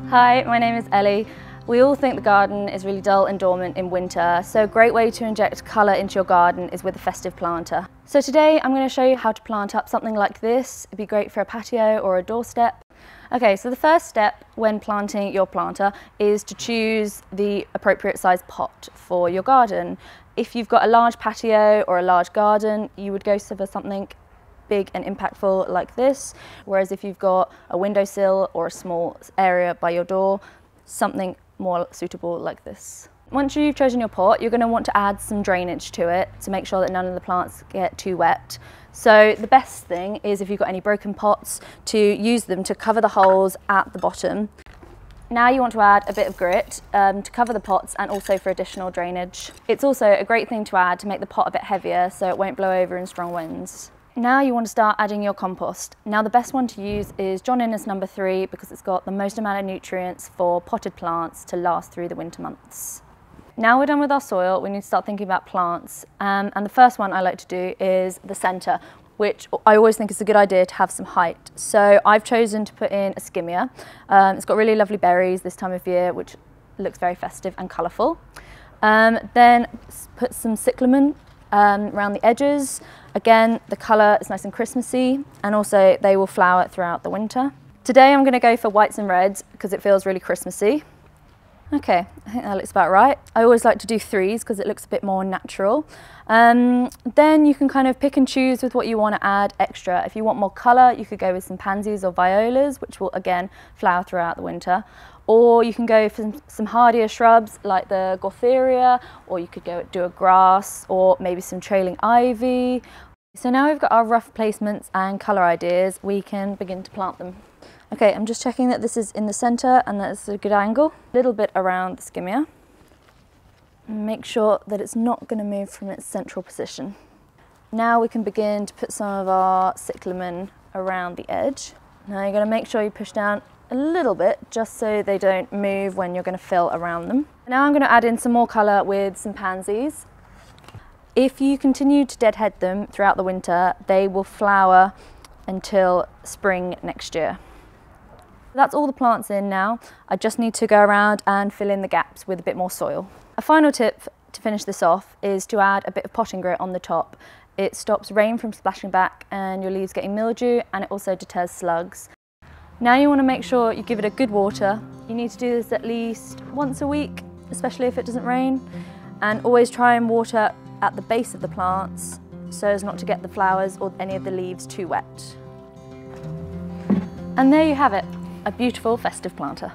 Hi, my name is Ellie. We all think the garden is really dull and dormant in winter, so a great way to inject colour into your garden is with a festive planter. So today I'm going to show you how to plant up something like this. It'd be great for a patio or a doorstep. Okay, so the first step when planting your planter is to choose the appropriate size pot for your garden. If you've got a large patio or a large garden, you would go for something big and impactful like this, whereas if you've got a windowsill or a small area by your door, something more suitable like this. Once you've chosen your pot, you're going to want to add some drainage to it to make sure that none of the plants get too wet. So the best thing is, if you've got any broken pots, to use them to cover the holes at the bottom. Now you want to add a bit of grit to cover the pots and also for additional drainage. It's also a great thing to add to make the pot a bit heavier so it won't blow over in strong winds. Now you want to start adding your compost. Now the best one to use is John Innes No. 3 because it's got the most amount of nutrients for potted plants to last through the winter months. Now we're done with our soil, we need to start thinking about plants, and the first one I like to do is the centre, which I always think is a good idea to have some height. So I've chosen to put in a skimmer. It's got really lovely berries this time of year, which looks very festive and colourful. Then put some cyclamen around the edges. Again, the colour is nice and Christmassy, and also they will flower throughout the winter. Today I'm going to go for whites and reds because it feels really Christmassy. Okay, I think that looks about right. I always like to do threes because it looks a bit more natural. Then you can kind of pick and choose with what you want to add extra. If you want more colour, you could go with some pansies or violas, which will again flower throughout the winter. Or you can go for some hardier shrubs like the Gautheria, or you could go do a grass or maybe some trailing ivy. So now we've got our rough placements and colour ideas, we can begin to plant them. Okay, I'm just checking that this is in the centre and that it's a good angle. A little bit around the skimmer. Make sure that it's not going to move from its central position. Now we can begin to put some of our cyclamen around the edge. Now you're going to make sure you push down a little bit just so they don't move when you're going to fill around them. Now I'm going to add in some more colour with some pansies. If you continue to deadhead them throughout the winter, they will flower until spring next year. That's all the plants in now. I just need to go around and fill in the gaps with a bit more soil. A final tip to finish this off is to add a bit of potting grit on the top. It stops rain from splashing back and your leaves getting mildew, and it also deters slugs. Now you want to make sure you give it a good water. You need to do this at least once a week, especially if it doesn't rain, and always try and water at the base of the plants so as not to get the flowers or any of the leaves too wet. And there you have it. A beautiful festive planter.